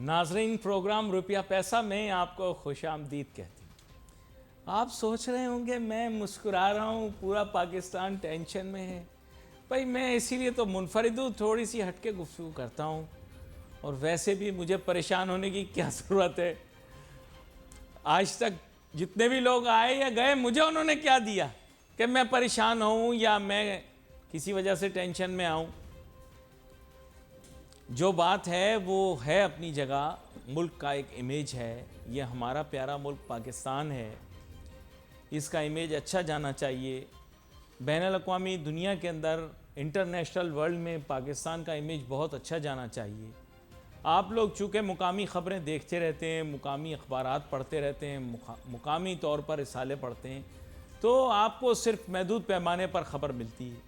नाजरीन, प्रोग्राम रुपया पैसा में आपको खुशामदीद कहती हूँ। आप सोच रहे होंगे मैं मुस्कुरा रहा हूँ, पूरा पाकिस्तान टेंशन में है। भाई मैं इसीलिए तो मुनफरिद हूँ, थोड़ी सी हटके गुफ्तगू करता हूँ। और वैसे भी मुझे परेशान होने की क्या ज़रूरत है। आज तक जितने भी लोग आए या गए, मुझे उन्होंने क्या दिया कि मैं परेशान हूँ या मैं किसी वजह से टेंशन में आऊँ। जो बात है वो है अपनी जगह, मुल्क का एक इमेज है। ये हमारा प्यारा मुल्क पाकिस्तान है, इसका इमेज अच्छा जाना चाहिए। बैनुल-अक़वामी दुनिया के अंदर, इंटरनेशनल वर्ल्ड में पाकिस्तान का इमेज बहुत अच्छा जाना चाहिए। आप लोग चूँकि मुकामी ख़बरें देखते रहते हैं, मुकामी अखबारात पढ़ते रहते हैं, मुकामी तौर पर रिसाले पढ़ते हैं, तो आपको सिर्फ महदूद पैमाने पर ख़बर मिलती है।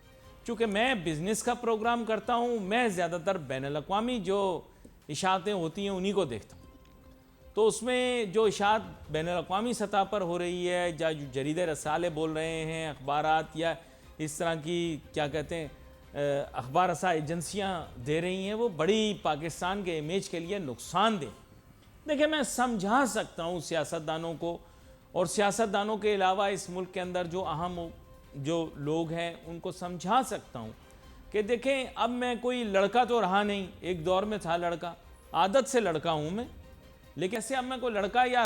चूँकि मैं बिज़नेस का प्रोग्राम करता हूँ, मैं ज़्यादातर बैनुल-अक़वामी जो इशाअतें होती हैं उन्हीं को देखता हूँ। तो उसमें जो इशाअत बैनुल-अक़वामी सतह पर हो रही है, या जो जरीदे रसाले बोल रहे हैं, अखबारात या इस तरह की क्या कहते हैं अखबार रसा एजेंसियाँ दे रही हैं, वो बड़ी पाकिस्तान के इमेज के लिए नुकसानदेह। देखिए, मैं समझा सकता हूँ सियासतदानों को, और सियासतदानों के अलावा इस मुल्क के अंदर जो अहम जो लोग हैं उनको समझा सकता हूँ कि देखें, अब मैं कोई लड़का तो रहा नहीं, एक दौर में था लड़का, आदत से लड़का हूँ मैं, लेकिन ऐसे अब मैं कोई लड़का या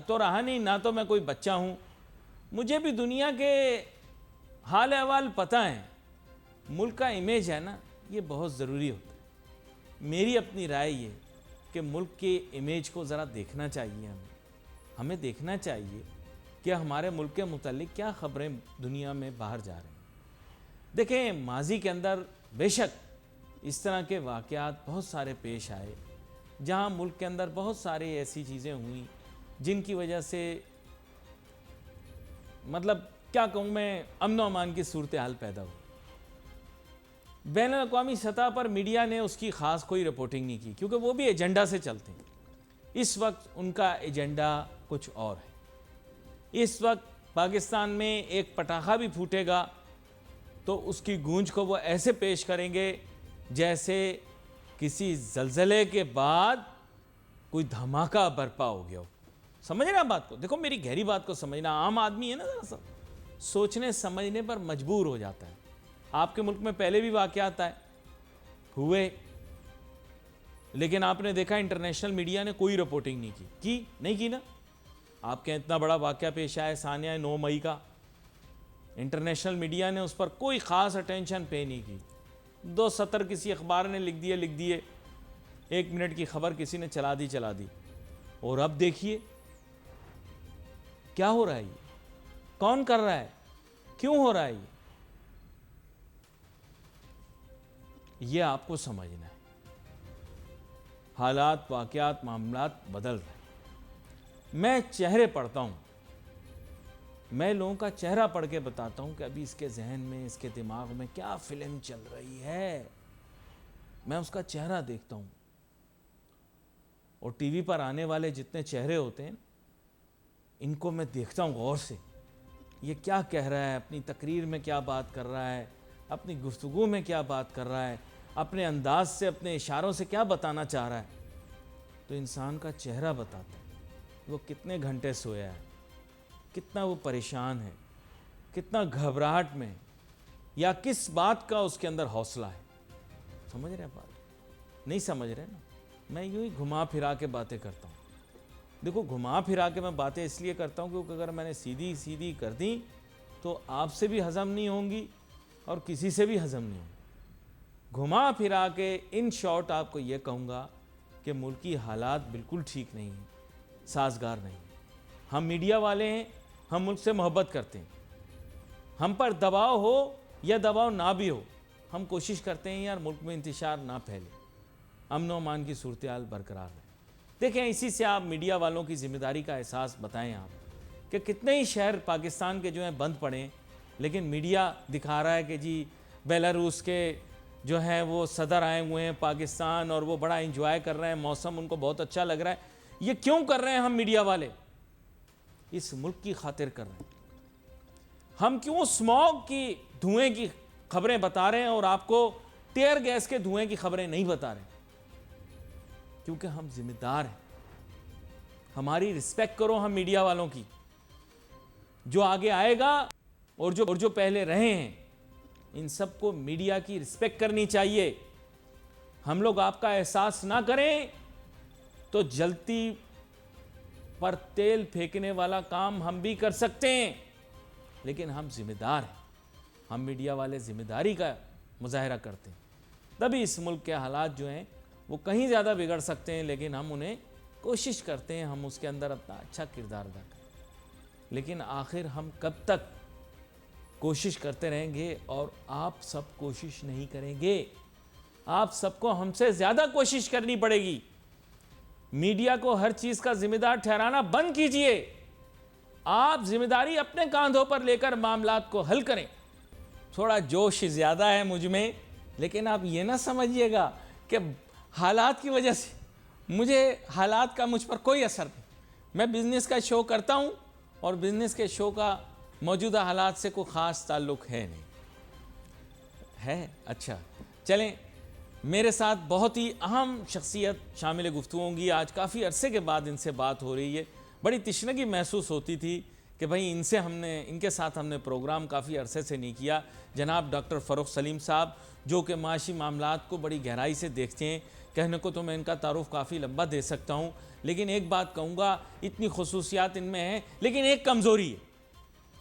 तो रहा नहीं, ना तो मैं कोई बच्चा हूँ। मुझे भी दुनिया के हाल अहवाल पता है। मुल्क का इमेज है ना, ये बहुत ज़रूरी होता है। मेरी अपनी राय ये कि मुल्क के इमेज को ज़रा देखना चाहिए। हमें देखना चाहिए कि हमारे मुल्क के मुतालिक क्या ख़बरें दुनिया में बाहर जा रही हैं। देखें, माजी के अंदर बेशक इस तरह के वाक़यात बहुत सारे पेश आए, जहां मुल्क के अंदर बहुत सारी ऐसी चीज़ें हुई जिनकी वजह से, मतलब क्या कहूँ मैं, अमन व अमान की सूरत हाल पैदा हुई। बैनुल-अक़वामी सतह पर मीडिया ने उसकी ख़ास कोई रिपोर्टिंग नहीं की, क्योंकि वो भी एजेंडा से चलते हैं। इस वक्त उनका एजेंडा कुछ और है। इस वक्त पाकिस्तान में एक पटाखा भी फूटेगा तो उसकी गूंज को वो ऐसे पेश करेंगे जैसे किसी ज़लज़ले के बाद कोई धमाका बर्पा हो गया हो। समझ रहे हैं बात को? देखो, मेरी गहरी बात को समझना। आम आदमी है ना, ज़रा सोचने समझने पर मजबूर हो जाता है। आपके मुल्क में पहले भी वाक़यात आए हुए, लेकिन आपने देखा इंटरनेशनल मीडिया ने कोई रिपोर्टिंग नहीं की। नहीं की ना? आपके इतना बड़ा वाक़या पेश आया सानिया 9 मई का, इंटरनेशनल मीडिया ने उस पर कोई ख़ास अटेंशन पे नहीं की। 2 सतर किसी अखबार ने लिख दिए, 1 मिनट की खबर किसी ने चला दी। और अब देखिए क्या हो रहा है, कौन कर रहा है, क्यों हो रहा है, ये आपको समझना है। हालात, वाक़यात, मामलात बदल रहे हैं। मैं चेहरे पढ़ता हूँ, मैं लोगों का चेहरा पढ़ के बताता हूँ कि अभी इसके जहन में, इसके दिमाग में क्या फिल्म चल रही है। मैं उसका चेहरा देखता हूँ। और टीवी पर आने वाले जितने चेहरे होते हैं, इनको मैं देखता हूँ गौर से। ये क्या कह रहा है, अपनी तकरीर में क्या बात कर रहा है, अपनी गुफ्तगू में क्या बात कर रहा है, अपने अंदाज से, अपने इशारों से क्या बताना चाह रहा है। तो इंसान का चेहरा बताता है वो कितने घंटे सोया है, कितना वो परेशान है, कितना घबराहट में है, या किस बात का उसके अंदर हौसला है। समझ रहे हैं बात? नहीं समझ रहे ना? मैं यूं ही घुमा फिरा के बातें करता हूँ। देखो, घुमा फिरा के मैं बातें इसलिए करता हूँ क्योंकि अगर मैंने सीधी सीधी कर दी तो आपसे भी हज़म नहीं होंगी और किसी से भी हज़म नहीं होंगी। घुमा फिरा के इन शॉर्ट आपको ये कहूँगा कि मुल्की हालात बिल्कुल ठीक नहीं हैं, साजगार नहीं। हम मीडिया वाले हैं, हम मुल्क से मोहब्बत करते हैं। हम पर दबाव हो या दबाव ना भी हो, हम कोशिश करते हैं यार मुल्क में इंतशार ना फैले, अमन व अमान की सूरत हाल बरकरार रहे। देखें, इसी से आप मीडिया वालों की जिम्मेदारी का एहसास बताएं आप कि कितने ही शहर पाकिस्तान के जो हैं बंद पड़े, लेकिन मीडिया दिखा रहा है कि जी बेलारूस के जो हैं वो सदर आए हुए हैं पाकिस्तान और वो बड़ा एंजॉय कर रहे हैं, मौसम उनको बहुत अच्छा लग रहा है। ये क्यों कर रहे हैं हम मीडिया वाले? इस मुल्क की खातिर कर रहे हैं। हम क्यों स्मॉग की, धुएं की खबरें बता रहे हैं और आपको टेयर गैस के धुएं की खबरें नहीं बता रहे? क्योंकि हम जिम्मेदार हैं। हमारी रिस्पेक्ट करो हम मीडिया वालों की, जो आगे आएगा और जो पहले रहे हैं, इन सबको मीडिया की रिस्पेक्ट करनी चाहिए। हम लोग आपका एहसास ना करें तो जलती पर तेल फेंकने वाला काम हम भी कर सकते हैं, लेकिन हम जिम्मेदार हैं। हम मीडिया वाले जिम्मेदारी का मुजाहरा करते हैं, तभी इस मुल्क के हालात जो हैं वो कहीं ज़्यादा बिगड़ सकते हैं, लेकिन हम उन्हें कोशिश करते हैं हम उसके अंदर अपना अच्छा किरदार अदा करें। लेकिन आखिर हम कब तक कोशिश करते रहेंगे और आप सब कोशिश नहीं करेंगे। आप सबको हमसे ज़्यादा कोशिश करनी पड़ेगी। मीडिया को हर चीज़ का जिम्मेदार ठहराना बंद कीजिए। आप जिम्मेदारी अपने कांधों पर लेकर मामलात को हल करें। थोड़ा जोश ज़्यादा है मुझ में, लेकिन आप ये ना समझिएगा कि हालात की वजह से हालात का मुझ पर कोई असर नहीं। मैं बिज़नेस का शो करता हूँ और बिज़नेस के शो का मौजूदा हालात से कोई ख़ास ताल्लुक़ है नहीं है। अच्छा चलें, मेरे साथ बहुत ही अहम शख्सियत शामिल गुफ्तगू होंगी। आज काफ़ी अरसे के बाद इनसे बात हो रही है। बड़ी तिश्नगी महसूस होती थी कि भाई इनके साथ हमने प्रोग्राम काफ़ी अरसे से नहीं किया। जनाब डॉक्टर फ़रूख सलीम साहब, जो कि माशी मामलात को बड़ी गहराई से देखते हैं। कहने को तो मैं इनका तारुफ काफ़ी लंबा दे सकता हूँ, लेकिन एक बात कहूँगा, इतनी खसूसियात इनमें हैं, लेकिन एक कमज़ोरी है,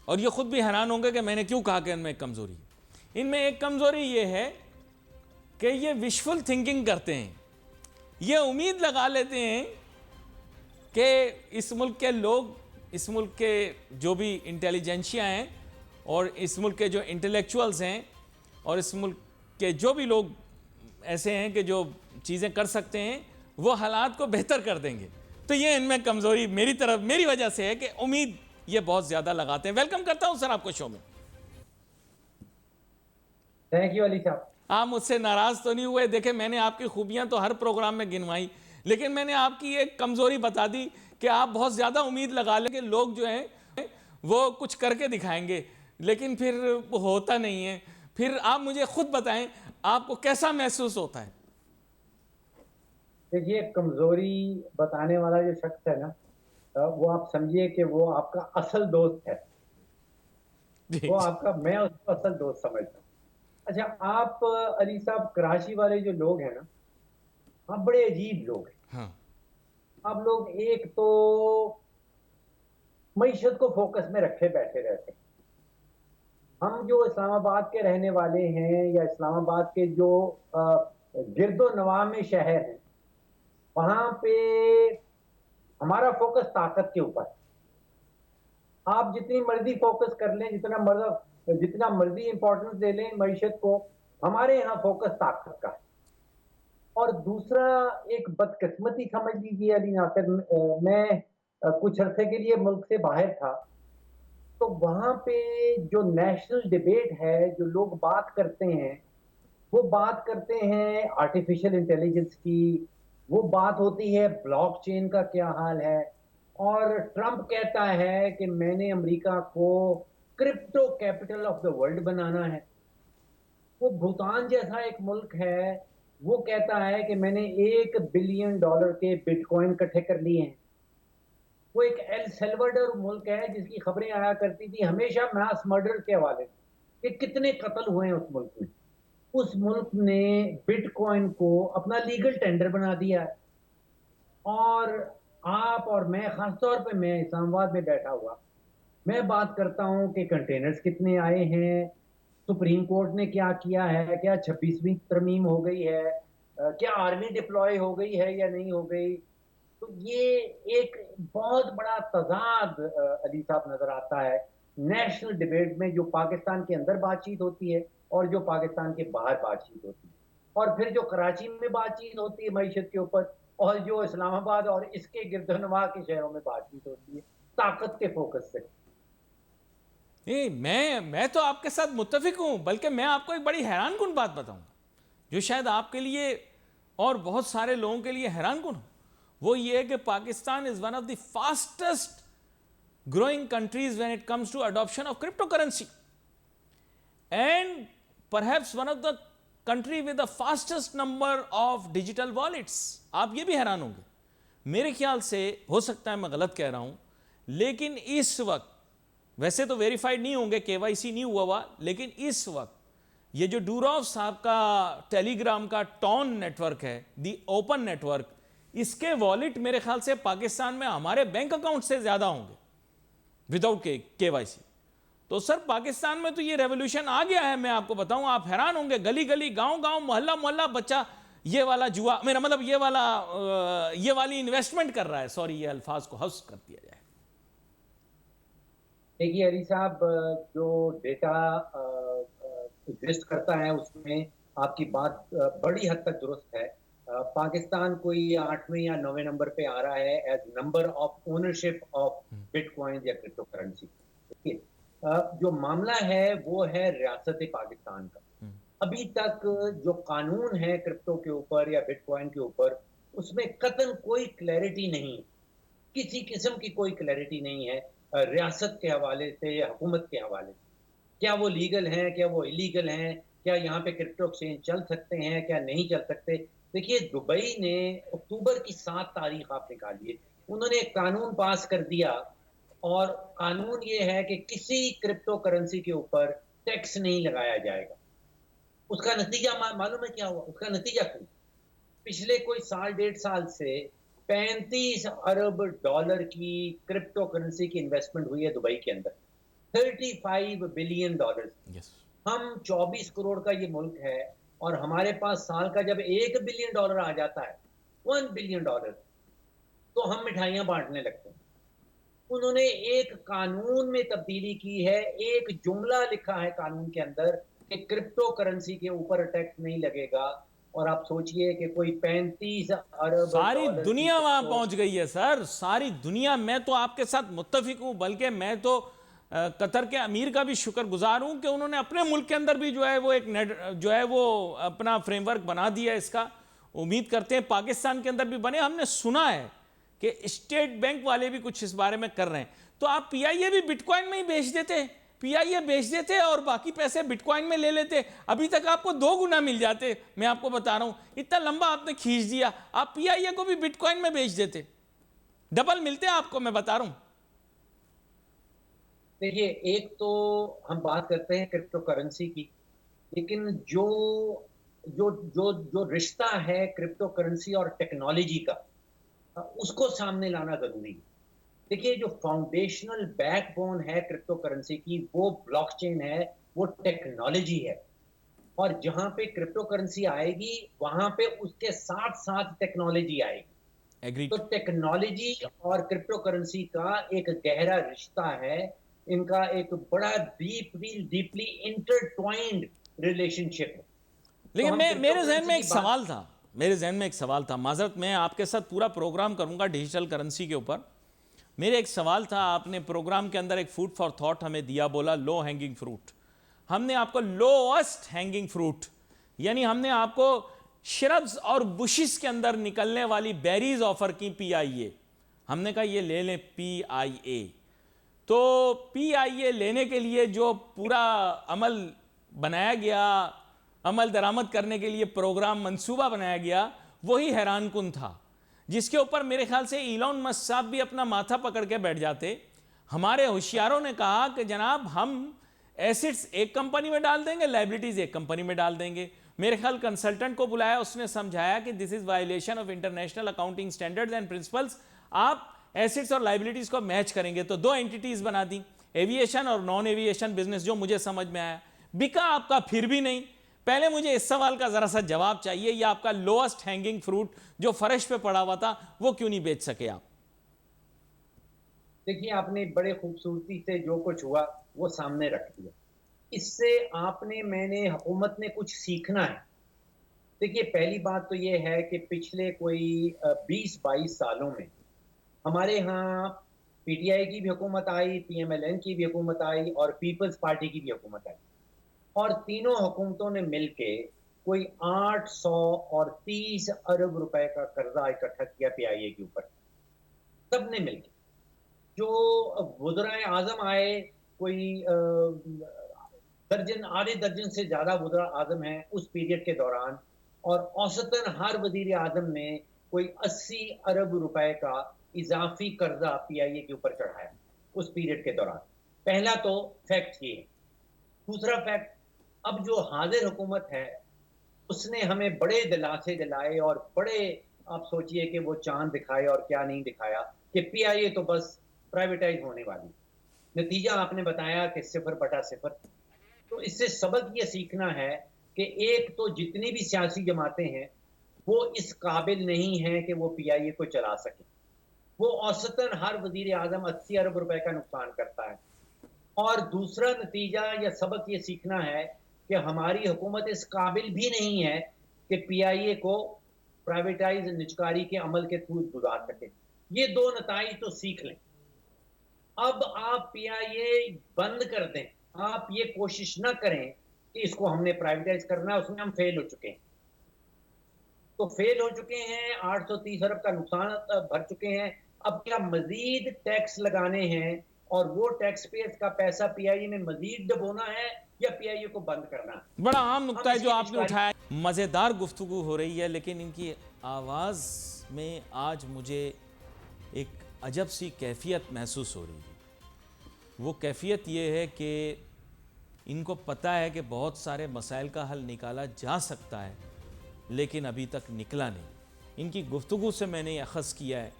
और ये ख़ुद भी हैरान होंगे कि मैंने क्यों कहा कि इनमें एक कमज़ोरी है। इनमें एक कमज़ोरी ये है कि ये विशफुल थिंकिंग करते हैं। ये उम्मीद लगा लेते हैं कि इस मुल्क के लोग, इस मुल्क के जो भी इंटेलिजेंशिया हैं और इस मुल्क के जो इंटेलेक्चुअल्स हैं और इस मुल्क के जो भी लोग ऐसे हैं कि जो चीज़ें कर सकते हैं, वो हालात को बेहतर कर देंगे। तो ये इनमें कमज़ोरी मेरी वजह से है कि उम्मीद ये बहुत ज़्यादा लगाते हैं। वेलकम करता हूँ सर आपको शो में। थैंक यू अली साहब। आप मुझसे नाराज़ तो नहीं हुए? देखें, मैंने आपकी खूबियां तो हर प्रोग्राम में गिनवाई, लेकिन मैंने आपकी एक कमज़ोरी बता दी कि आप बहुत ज़्यादा उम्मीद लगा लें कि लोग जो हैं वो कुछ करके दिखाएंगे, लेकिन फिर वो होता नहीं है। फिर आप मुझे खुद बताएं, आपको कैसा महसूस होता है? देखिए, कमज़ोरी बताने वाला जो शख्स है ना, वो आप समझिए कि वो आपका असल दोस्त है। वो आपका, मैं उसको असल दोस्त समझता हूँ। अच्छा, आप अली साहब, कराची वाले जो लोग हैं ना, आप बड़े अजीब लोग हैं। हाँ। आप लोग एक तो मईशत को फोकस में रखे बैठे रहते हैं। हम जो इस्लामाबाद के रहने वाले हैं या इस्लामाबाद के जो गिरदो नवाह में शहर हैं, वहां पे हमारा फोकस ताकत के ऊपर है। आप जितनी मर्जी फोकस कर लें, जितना मर्जी इंपॉर्टेंस दे लें मईशत को, हमारे यहाँ फोकस ताकत का है। और दूसरा, एक बदकिस्मती समझ लीजिए अली नासिर, मैं कुछ अरसे के लिए मुल्क से बाहर था, तो वहां पे जो नेशनल डिबेट है, जो लोग बात करते हैं, वो बात करते हैं आर्टिफिशियल इंटेलिजेंस की, वो बात होती है ब्लॉकचेन का क्या हाल है, और ट्रंप कहता है कि मैंने अमेरिका को crypto capital of the world बनाना है। वो भूटान जैसा एक मुल्क है, वो कहता है कि मैंने $1 बिलियन के बिटकॉइन इकट्ठे कर लिए हैं। वो एक एल सेल्वाडोर मुल्क है जिसकी खबरें आया करती थी हमेशा मास मर्डर के हवाले से, कि कितने कत्ल हुए हैं उस मुल्क में। उस मुल्क ने बिटकॉइन को अपना लीगल टेंडर बना दिया है। और आप और मैं, खासतौर पे मैं इस्लामाबाद में बैठा हुआ, मैं बात करता हूं कि कंटेनर्स कितने आए हैं, सुप्रीम कोर्ट ने क्या किया है, क्या 26वीं तरमीम हो गई है, क्या आर्मी डिप्लॉय हो गई है या नहीं हो गई। तो ये एक बहुत बड़ा तजाद अली साहब नजर आता है नेशनल डिबेट में, जो पाकिस्तान के अंदर बातचीत होती है और जो पाकिस्तान के बाहर बातचीत होती है, और फिर जो कराची में बातचीत होती है मईशत के ऊपर, और जो इस्लामाबाद और इसके गिरदोनवा के शहरों में बातचीत होती है ताकत के फोकस से। नहीं, मैं तो आपके साथ मुत्तफिक हूं, बल्कि मैं आपको एक बड़ी हैरान कुन बात बताऊंगा, जो शायद आपके लिए और बहुत सारे लोगों के लिए हैरान कुन हो। वो ये है कि Pakistan is one of the fastest growing countries when it comes to adoption of cryptocurrency, and perhaps one of the country with the fastest number of digital wallets. आप ये भी हैरान होंगे, मेरे ख्याल से, हो सकता है मैं गलत कह रहा हूं, लेकिन इस वक्त, वैसे तो वेरीफाइड नहीं होंगे, केवाईसी नहीं हुआ, लेकिन इस वक्त ये जो डूरॉफ साहब का टेलीग्राम का टॉन नेटवर्क है, दी ओपन नेटवर्क, इसके वॉलेट मेरे ख्याल से पाकिस्तान में हमारे बैंक अकाउंट से ज्यादा होंगे विदाउट केवाईसी। तो सर पाकिस्तान में तो ये रेवोल्यूशन आ गया है, मैं आपको बताऊं, आप हैरान होंगे, गली गली, गांव गांव, मोहल्ला मोहल्ला बच्चा ये वाला जुआ, मेरा मतलब ये वाली इन्वेस्टमेंट कर रहा है। सॉरी, ये अल्फाज को हफ्स कर दिया जाए। देखिए अली साहब, जो डेटा एग्जिस्ट करता है उसमें आपकी बात बड़ी हद तक दुरुस्त है। पाकिस्तान कोई 8वें या 9वें नंबर पे आ रहा है as number of ownership of bitcoin या क्रिप्टो करेंसी। देखिए, जो मामला है वो है रियासत पाकिस्तान का। अभी तक जो कानून है क्रिप्टो के ऊपर या बिटकॉइन के ऊपर, उसमें कतई कोई क्लैरिटी नहीं है, किसी किस्म की कोई क्लैरिटी नहीं है रियासत के हवाले से या हुकूमत के हवाले से। क्या वो लीगल हैं, क्या वो इलीगल हैं, क्या यहाँ पे क्रिप्टो एक्सचेंज चल सकते हैं, क्या नहीं चल सकते। देखिए, दुबई ने अक्टूबर की 7 तारीख आप निकालिए, उन्होंने एक कानून पास कर दिया, और कानून ये है कि किसी क्रिप्टो करेंसी के ऊपर टैक्स नहीं लगाया जाएगा। उसका नतीजा मालूम है क्या हुआ? उसका नतीजा क्या? पिछले कोई साल 1.5 साल से 35 अरब डॉलर की क्रिप्टो करेंसी की इन्वेस्टमेंट हुई है दुबई के अंदर, 35 बिलियन डॉलर। yes. हम 24 करोड़ का ये मुल्क है, और हमारे पास साल का जब 1 बिलियन डॉलर आ जाता है, 1 बिलियन डॉलर, तो हम मिठाइयां बांटने लगते हैं। उन्होंने एक कानून में तब्दीली की है, एक जुमला लिखा है कानून के अंदर कि क्रिप्टो करेंसी के ऊपर टैक्स नहीं लगेगा। और आप सोचिए कि कोई 35 अरब सारी डॉलर की दुनिया वहां क्रिप्टो। पहुंच गई है सर, सारी दुनिया। मैं तो आपके साथ मुत्तफिक हूं, बल्कि मैं तो कतर के अमीर का भी शुक्रगुजार हूं कि उन्होंने अपने मुल्क के अंदर भी जो है वो एक नेट जो है वो अपना फ्रेमवर्क बना दिया इसका। उम्मीद करते हैं पाकिस्तान के अंदर भी बने। हमने सुना है कि स्टेट बैंक वाले भी कुछ इस बारे में कर रहे हैं। तो आप पीआईए भी बिटकॉइन में ही बेच देते, पीआईए बेच देते और बाकी पैसे बिटकॉइन में ले लेते, अभी तक आपको 2 गुना मिल जाते। मैं आपको बता रहा हूं, इतना लंबा आपने खींच दिया, आप पीआईए को भी बिटकॉइन में बेच देते, डबल मिलते आपको, मैं बता रहा हूं। देखिए, एक तो हम बात करते हैं क्रिप्टो करेंसी की, लेकिन जो जो जो जो रिश्ता है क्रिप्टो करेंसी और टेक्नोलॉजी का, उसको सामने लाना जरूरी है। देखिए, जो फाउंडेशनल बैकबोन है क्रिप्टो करेंसी की, वो ब्लॉकचेन है, वो टेक्नोलॉजी है। और जहां पे क्रिप्टो करेंसी आएगी, वहां पे उसके साथ साथ टेक्नोलॉजी आएगी। तो एग्रीड। टेक्नोलॉजी और क्रिप्टो करेंसी का एक गहरा रिश्ता है, इनका एक बड़ा डीपली इंटरट्वाइंड रिलेशनशिप है। तो लेकिन हम मैं, क्रिप्टो मेरे जहन करेंसी में की एक बात। सवाल था, मेरे जहन में एक सवाल था, माजरत मैं आपके साथ पूरा प्रोग्राम करूंगा डिजिटल करेंसी के ऊपर। मेरे एक सवाल था, आपने प्रोग्राम के अंदर एक फूड फॉर थॉट हमें दिया, बोला लो हैंगिंग फ्रूट। हमने आपको लोएस्ट हैंगिंग फ्रूट, यानी हमने आपको श्रब्स और बुशिस के अंदर निकलने वाली बेरीज ऑफर की, पीआईए। हमने कहा ये ले लें पीआईए। तो पीआईए लेने के लिए जो पूरा अमल बनाया गया, अमल दरामद करने के लिए प्रोग्राम मंसूबा बनाया गया, वही हैरान कुन था, जिसके ऊपर मेरे ख्याल से इलॉन मस्क साहब भी अपना माथा पकड़ के बैठ जाते। हमारे होशियारों ने कहा कि जनाब हम एसेट्स एक कंपनी में डाल देंगे, लाइबिलिटीज एक कंपनी में डाल देंगे। मेरे ख्याल कंसल्टेंट को बुलाया, उसने समझाया कि this is violation of international accounting standards and principles. आप एसेट्स और लाइबिलिटीज को मैच करेंगे, तो 2 एंटिटीज बना दी, एविएशन और नॉन एविएशन बिजनेस, जो मुझे समझ में आया। बिका आपका फिर भी नहीं। पहले मुझे इस सवाल का जरा सा जवाब चाहिए, ये आपका लोएस्ट हैंगिंग फ्रूट जो फर्श पे पड़ा हुआ था, वो क्यों नहीं बेच सके आप? देखिए, आपने बड़े खूबसूरती से जो कुछ हुआ वो सामने रख दिया। इससे आपने, मैंने, हुकूमत ने कुछ सीखना है। देखिए, पहली बात तो ये है कि पिछले कोई 20-22 सालों में हमारे यहाँ पीटीआई की भी हुकूमत आई, पीएमएलएन की भी हुकूमत आई, और पीपल्स पार्टी की भी हुकूमत आई। और तीनों हुकूमतों ने मिलके कोई 830 अरब रुपए का कर्जा इकट्ठा किया पीआईए के ऊपर, सबने मिलके। जो वज़राए आज़म आए, कोई दर्जन आधे दर्जन से ज़्यादा वज़ीर आज़म हैं उस पीरियड के दौरान, और औसतन हर वज़ीर आज़म ने कोई 80 अरब रुपए का इज़ाफ़ी कर्ज़ा पीआईए के ऊपर चढ़ाया उस पीरियड के दौरान। पहला तो फैक्ट ये है। दूसरा फैक्ट, अब जो हाज़िर हुकूमत है, उसने हमें बड़े दिलासे दिलाए और बड़े, आप सोचिए कि वो चाँद दिखाए और क्या नहीं दिखाया कि पीआईए तो बस प्राइवेटाइज़ होने वाली। नतीजा आपने बताया कि 0/0। तो इससे सबक ये सीखना है कि एक तो जितनी भी सियासी जमातें हैं, वो इस काबिल नहीं हैं कि वो पीआईए को चला सकें। वो औसतन हर वज़ीर आज़म 80 अरब रुपए का नुकसान करता है। और दूसरा नतीजा या सबक ये सीखना है कि हमारी हुकूमत इस काबिल भी नहीं है कि पीआईए को प्राइवेटाइज़ निजकारी के अमल के थ्रू गुज़ार सके। ये 2 नताइज तो सीख लें। अब आप पीआईए बंद कर दें। आप ये कोशिश ना करें कि इसको हमने प्राइवेटाइज़ करना है, उसमें हम फेल हो चुके हैं। तो फेल हो चुके हैं, 830 अरब का नुकसान भर चुके हैं। अब क्या मज़ीद टैक्स लगाने हैं और वो टैक्स पेयर्स का पैसा पीआईए में मज़ीद डबोना है या पीआईए को बंद करना है? बड़ा आम नुक्ता हम है जो इसकी आपने निष्कारी उठाया। मज़ेदार गुफ्तगू हो रही है, लेकिन इनकी आवाज़ में आज मुझे एक अजब सी कैफियत महसूस हो रही है। वो कैफियत ये है कि इनको पता है कि बहुत सारे मसाइल का हल निकाला जा सकता है, लेकिन अभी तक निकला नहीं। इनकी गुफ्तगू से मैंने अखज़ किया है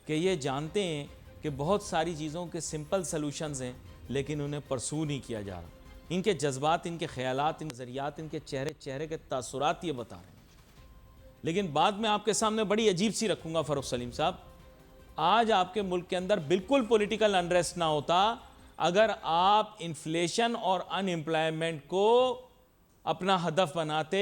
कि ये जानते हैं कि बहुत सारी चीज़ों के सिंपल सलूशंस हैं, लेकिन उन्हें परसू नहीं किया जा रहा। इनके जज्बात, इनके ख़यालात, इनके नज़रियात, इनके चेहरे के तासुरात ये बता रहे हैं। लेकिन बाद में आपके सामने बड़ी अजीब सी रखूँगा फ़ारूक सलीम साहब। आज आपके मुल्क के अंदर बिल्कुल पॉलिटिकल अनरेस्ट ना होता अगर आप इन्फ्लेशन और अनएम्प्लॉयमेंट को अपना हदफ बनाते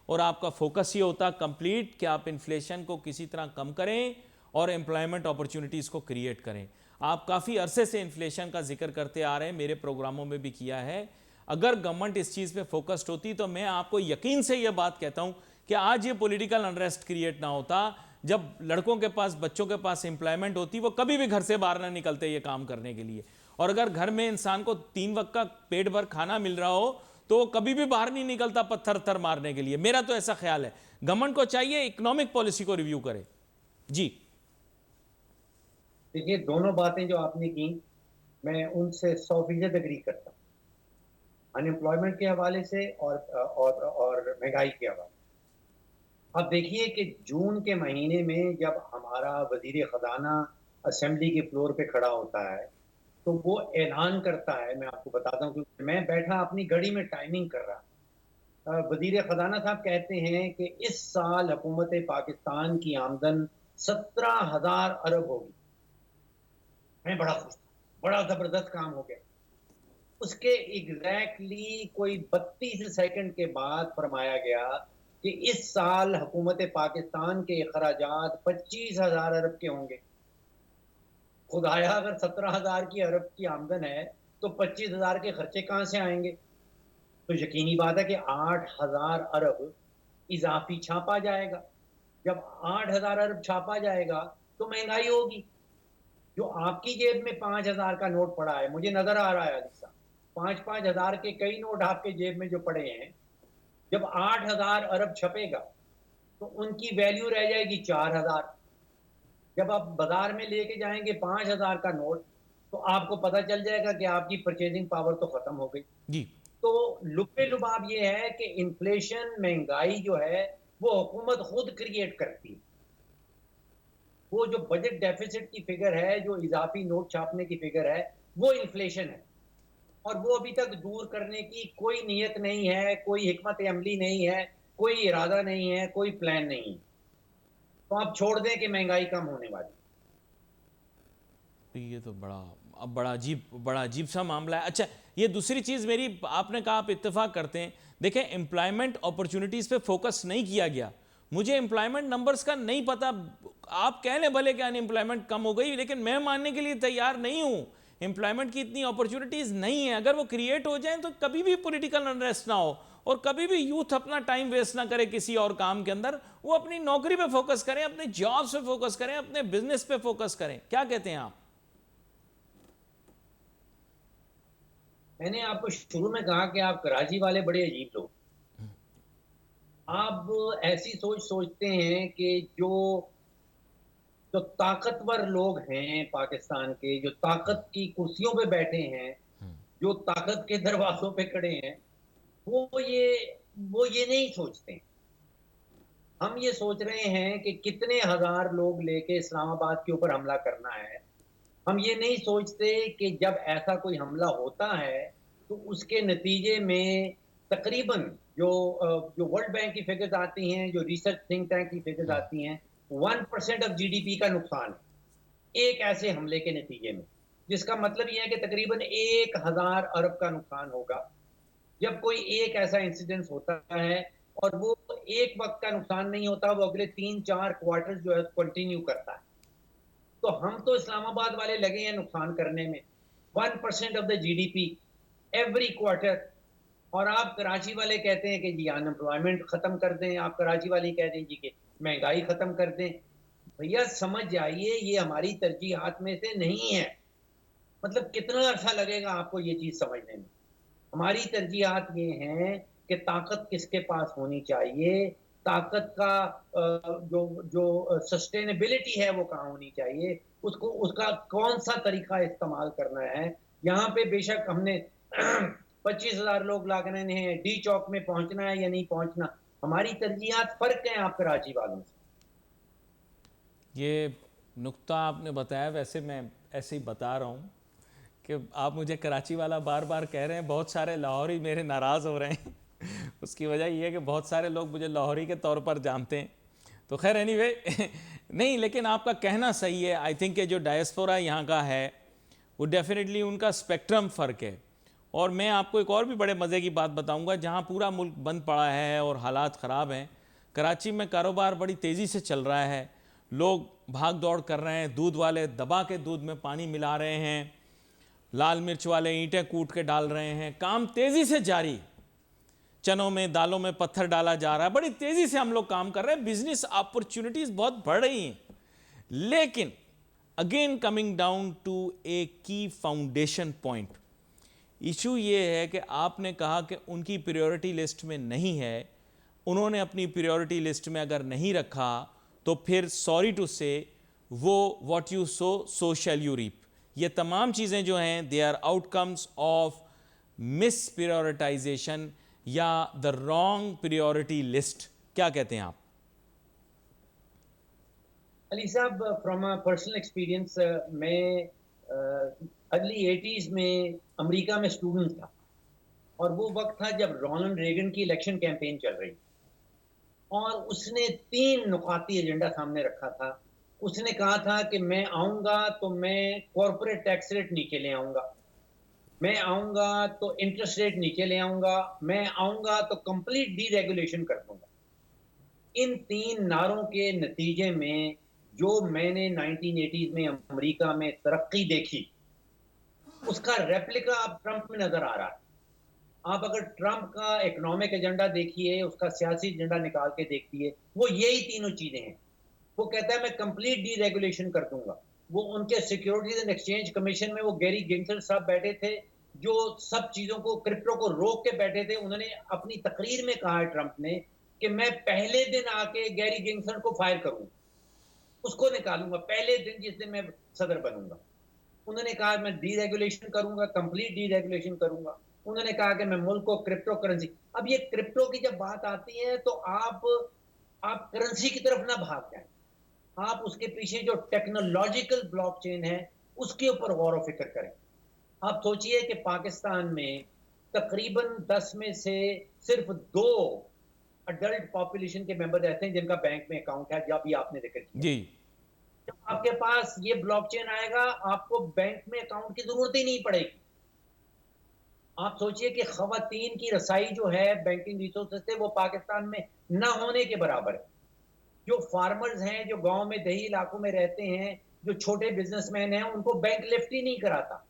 और आपका फोकस ये होता कंप्लीट कि आप इन्फ्लेशन को किसी तरह कम करें और एम्प्लॉयमेंट अपॉर्चुनिटीज़ को क्रिएट करें। आप काफ़ी अरसे से इन्फ्लेशन का जिक्र करते आ रहे हैं, मेरे प्रोग्रामों में भी किया है। अगर गवर्नमेंट इस चीज़ पे फोकस्ड होती तो मैं आपको यकीन से ये बात कहता हूँ कि आज ये पॉलिटिकल अनरेस्ट क्रिएट ना होता। जब लड़कों के पास, बच्चों के पास एम्प्लॉयमेंट होती, वो कभी भी घर से बाहर ना निकलते ये काम करने के लिए। और अगर घर में इंसान को 3 वक्त का पेट भर खाना मिल रहा हो तो वो कभी भी बाहर नहीं निकलता पत्थर मारने के लिए। मेरा तो ऐसा ख्याल है। गवर्नमेंट को चाहिए इकोनॉमिक पॉलिसी को रिव्यू करे। जी देखिए, दोनों बातें जो आपने की, मैं उनसे 100% एग्री करता हूँ। अनएम्प्लॉयमेंट के हवाले से और महंगाई के हवाले से। अब देखिए कि जून के महीने में जब हमारा वज़ीर ख़ज़ाना असेंबली के फ्लोर पे खड़ा होता है, तो वो ऐलान करता है, मैं आपको बताता हूँ क्योंकि मैं बैठा अपनी घड़ी में टाइमिंग कर रहा। वज़ीर ख़ज़ाना साहब कहते हैं कि इस साल हुकूमत पाकिस्तान की आमदन 17,000 अरब होगी। मैं बड़ा खुश था, बड़ा ज़बरदस्त काम हो गया। उसके एग्ज़ैक्टली कोई 32 सेकंड के बाद फरमाया गया कि इस साल हुकूमत पाकिस्तान के अखराजात 25,000 अरब के होंगे। खुदाया, अगर 17,000 की अरब की आमदन है, तो 25,000 के खर्चे कहाँ से आएँगे? तो यकीनी बात है कि 8,000 अरब इज़ाफ़ी छापा जाएगा। जब 8,000 अरब छापा जाएगा, तो महँगाई होगी। जो आपकी जेब में 5,000 का नोट पड़ा है, मुझे नज़र आ रहा है अली साहब, 5-5 हज़ार के कई नोट आपके जेब में जो पड़े हैं, जब 8,000 अरब छपेगा, तो उनकी वैल्यू रह जाएगी 4,000। जब आप बाज़ार में लेके जाएँगे 5,000 का नोट, तो आपको पता चल जाएगा कि आपकी परचेज़िंग पावर तो ख़त्म हो गई। जी तो लुब्बे-लुबाब ये है कि इन्फ्लेशन, महँगाई जो है, वो हुकूमत खुद क्रिएट करती है। वो जो बजट डेफ़िसिट की फ़िगर है, जो इज़ाफ़ी नोट छापने की फ़िगर है, वो इन्फ्लेशन है। और वो अभी तक दूर करने की कोई नीयत नहीं है, कोई हिकमत अमली नहीं है, कोई इरादा नहीं है, कोई प्लान नहीं है। तो आप छोड़ दें कि महँगाई कम होने वाली है। तो ये तो बड़ा अजीब सा मामला है। अच्छा, ये दूसरी चीज़ मेरी, आपने कहा आप इत्तेफाक करते हैं। देखें, एम्प्लॉयमेंट अपॉर्चुनिटीज़ पे फोकस नहीं किया गया। मुझे एम्प्लॉयमेंट नंबर्स का नहीं पता। आप कह लें भले कि अनएम्प्लॉयमेंट कम हो गई, लेकिन मैं मानने के लिए तैयार नहीं हूँ। एम्प्लॉयमेंट की इतनी अपॉर्चुनिटीज़ नहीं है। अगर वो क्रिएट हो जाएं तो कभी भी पॉलिटिकल अनरेस्ट ना हो और कभी भी यूथ अपना टाइम वेस्ट ना करे किसी और काम के अंदर। वो अपनी नौकरी पे फोकस करें, अपने जॉब्स पे फोकस करें, अपने बिजनेस पे फोकस करें। क्या कहते हैं आप? मैंने आपको शुरू में कहा कि आप कराची वाले बड़े अजीब लोग। आप ऐसी सोच सोचते हैं कि जो ताकतवर लोग हैं पाकिस्तान के, जो ताकत की कुर्सियों पे बैठे हैं, जो ताकत के दरवाज़ों पे खड़े हैं, वो ये वो ये नहीं सोचते हैं। हम ये सोच रहे हैं कि कितने हज़ार लोग लेके इस्लामाबाद के ऊपर हमला करना है। हम ये नहीं सोचते कि जब ऐसा कोई हमला होता है, तो उसके नतीजे में तकरीबन जो वर्ल्ड बैंक की फिगर्स आती हैं, जो रिसर्च थिंक टैंक की फिगर्स आती हैं, 1% ऑफ जीडीपी का नुकसान है, एक ऐसे हमले के नतीजे में। जिसका मतलब ये है कि तकरीबन 1000 अरब का नुकसान होगा। जब कोई एक ऐसा इंसिडेंस होता है और वो एक वक़्त का नुकसान नहीं होता, वो अगले 3-4 क्वार्टर्स जो है कंटिन्यू करता है। तो हम तो इस्लामाबाद वाले लगे हैं नुकसान करने में, 1% of the GDP every quarter. और आप कराची वाले कहते हैं कि जी अनएम्प्लॉयमेंट खत्म कर दें, आप कराची वाले कह दें जी कि महंगाई खत्म कर दें। भैया समझ जाइए, ये हमारी तरजीहात में से नहीं है। मतलब कितना अरसा लगेगा आपको ये चीज़ समझने में? हमारी तरजीहात ये हैं कि ताकत किसके पास होनी चाहिए, ताकत का जो जो सस्टेनेबिलिटी है वो कहाँ होनी चाहिए, उसको उसका कौन-सा तरीका इस्तेमाल करना है। यहाँ पे बेशक हमने 25,000 लोग लागने हैं, डी चौक में पहुँचना है या नहीं पहुँचना, हमारी तरजीहात फ़र्क हैं आप कराची वालों से। ये नुक्ता आपने बताया, वैसे मैं ऐसे ही बता रहा हूँ कि आप मुझे कराची वाला बार बार कह रहे हैं, बहुत सारे लाहौरी मेरे नाराज़ हो रहे हैं उसकी वजह ये है कि बहुत सारे लोग मुझे लाहौरी के तौर पर जानते हैं। तो खैर एनीवे नहीं, लेकिन आपका कहना सही है। आई थिंक कि जो डायस्पोरा यहाँ का है वो डेफिनेटली उनका स्पेक्ट्रम फ़र्क है। और मैं आपको एक और भी बड़े मज़े की बात बताऊंगा, जहाँ पूरा मुल्क बंद पड़ा है और हालात ख़राब हैं, कराची में कारोबार बड़ी तेज़ी से चल रहा है। लोग भाग दौड़ कर रहे हैं, दूध वाले दबा के दूध में पानी मिला रहे हैं, लाल मिर्च वाले ईंटें कूट के डाल रहे हैं, काम तेज़ी से जारी। चनों में दालों में पत्थर डाला जा रहा है, बड़ी तेज़ी से हम लोग काम कर रहे हैं, बिजनेस अपॉर्चुनिटीज़ बहुत बढ़ रही हैं। लेकिन अगेन कमिंग डाउन टू ए की फाउंडेशन पॉइंट, इशू ये है कि आपने कहा कि उनकी प्रायोरिटी लिस्ट में नहीं है। उन्होंने अपनी प्रायोरिटी लिस्ट में अगर नहीं रखा तो फिर सॉरी टू से वो what you sow shall you reap. ये तमाम चीज़ें जो हैं they are outcomes of misprioritization या द रॉन्ग प्रायोरिटी लिस्ट। क्या कहते हैं आप? Ali sahab, from a personal experience, मैं अर्ली 80s में अमेरिका में स्टूडेंट था और वो वक्त था जब रोनाल्ड रेगन की इलेक्शन कैंपेन चल रही और उसने 3 नुकाती एजेंडा सामने रखा था। उसने कहा था कि मैं आऊँगा तो मैं कॉर्पोरेट टैक्स रेट नीचे ले आऊँगा, मैं आऊँगा तो इंटरेस्ट रेट नीचे ले आऊँगा, मैं आऊँगा तो कंप्लीट डीरेगुलेशन कर दूँगा। इन 3 नारों के नतीजे में जो मैंने 1980s में अमेरिका में तरक्की देखी, उसका रेप्लिका अब ट्रंप में नज़र आ रहा है। आप अगर ट्रंप का इकोनॉमिक एजेंडा देखिए, उसका सियासी एजेंडा निकाल के देखिए, वो यही तीनों चीज़ें हैं। वो कहता है मैं कंप्लीट डीरेगुलेशन कर दूँगा। वो उनके सिक्योरिटीज़ एंड एक्सचेंज कमीशन में वो गैरी गेंसर साहब बैठे थे, जो सब चीज़ों को क्रिप्टो को रोक के बैठे थे। उन्होंने अपनी तकरीर में कहा है ट्रंप ने कि मैं पहले दिन आके गैरी गेंसर को फायर करूँगा, उसको निकालूँगा पहले दिन जिस दिन मैं सदर बनूँगा। उन्होंने कहा मैं डीरेगुलेशन करूँगा, कंप्लीट डीरेगुलेशन करूँगा। उन्होंने कहा कि मैं मुल्क को क्रिप्टो करेंसी। अब ये क्रिप्टो की जब बात आती है तो आप करेंसी की तरफ ना भाग जाएँ। आप उसके पीछे जो टेक्नोलॉजिकल ब्लॉकचेन है, उसके ऊपर गौर व फ़िक्र करें। आप सोचिए कि पाकिस्तान में तकरीबन 10 में से सिर्फ़ 2 अडल्ट पॉपुलेशन के मेंबर ऐसे हैं जिनका बैंक में अकाउंट है, जब भी आपने ज़िक्र किया। जी। जब आपके पास ये ब्लॉकचेन आएगा, आपको बैंक में अकाउंट की ज़रूरत ही नहीं पड़ेगी। आप सोचिए कि ख़वातीन की रसाई जो है बैंकिंग रिसोर्सेज़ से, वो पाकिस्तान में ना होने के बराबर है। जो फार्मर्स हैं, जो गाँव में देही इलाकों में रहते हैं, जो छोटे बिज़नेसमैन हैं, उनको बैंक लिफ्ट ही नहीं कराता।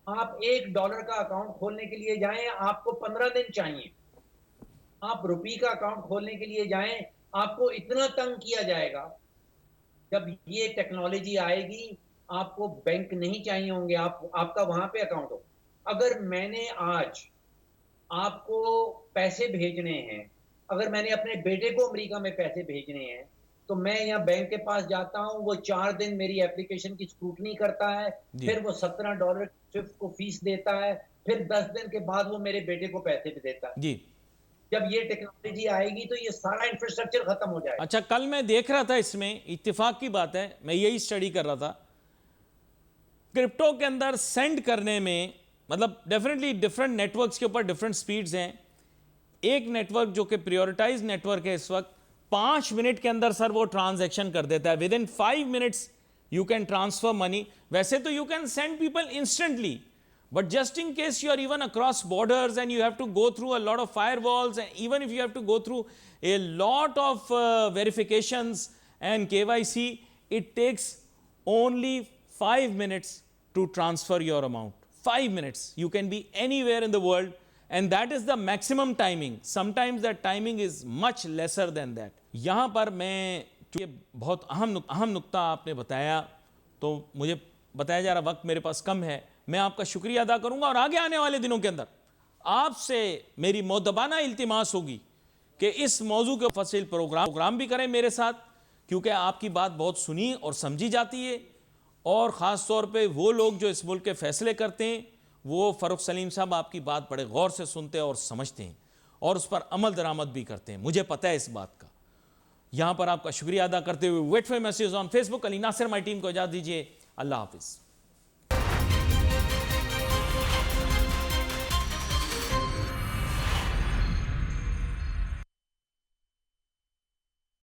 आप $1 का अकाउंट खोलने के लिए जाएँ, आपको 15 दिन चाहिए। आप रुपये का अकाउंट खोलने के लिए जाएँ, आपको इतना तंग किया जाएगा। जब ये टेक्नोलॉजी आएगी, आपको बैंक नहीं चाहिए होंगे, आपका वहाँ पे अकाउंट हो। अगर मैंने आज आपको पैसे भेजने हैं, अगर मैंने अपने बेटे को अमेरिका में पैसे भेजने हैं, तो मैं यहाँ बैंक के पास जाता हूँ, वो 4 दिन मेरी एप्लीकेशन की स्क्रूटनी करता है, जी फिर वो $17 स्विफ्ट को फीस देता है, फिर 10 दिन के बाद वो मेरे बेटे को पैसे भी देता है। जी। जब ये टेक्नोलॉजी आएगी तो ये सारा इंफ्रास्ट्रक्चर खत्म हो जाएगा। अच्छा, कल मैं देख रहा था, इसमें इत्तेफाक की बात है, मैं यही स्टडी कर रहा था, क्रिप्टो के अंदर सेंड करने में, मतलब डेफिनेटली डिफरेंट नेटवर्क्स के ऊपर डिफरेंट स्पीड्स हैं। एक नेटवर्क जो कि प्रायोरिटाइज नेटवर्क है इस वक्त, 5 मिनट के अंदर सर वो ट्रांजैक्शन कर देता है। With in 5 minutes you can transfer money. वैसे तो you can send people instantly, but just in case you are even across borders and you have to go through a lot of firewalls, and even if you have to go through a lot of verifications and KYC, it takes only 5 minutes to transfer your amount. 5 minutes. You can be anywhere in the world, and that is the maximum timing. Sometimes that timing is much lesser than that. यहाँ पर मैं, चूँकि बहुत अहम नुक्ता आपने बताया, तो मुझे बताया जा रहा वक्त मेरे पास कम है, मैं आपका शुक्रिया अदा करूंगा और आगे आने वाले दिनों के अंदर आपसे मेरी मोदबाना इल्तिमास होगी कि इस मौजू के फसील प्रोग्राम भी करें मेरे साथ, क्योंकि आपकी बात बहुत सुनी और समझी जाती है, और ख़ास तौर पे वो लोग जो इस मुल्क के फैसले करते हैं, वो फ़ारूक सलीम साहब आपकी बात बड़े गौर से सुनते हैं और समझते हैं और उस पर अमल दरामद भी करते हैं, मुझे पता है इस बात का। यहाँ पर आपका शुक्रिया अदा करते हुए wait for message on Facebook, Ali Nasir my team को इजाज़त दीजिए। अल्लाह हाफिज़।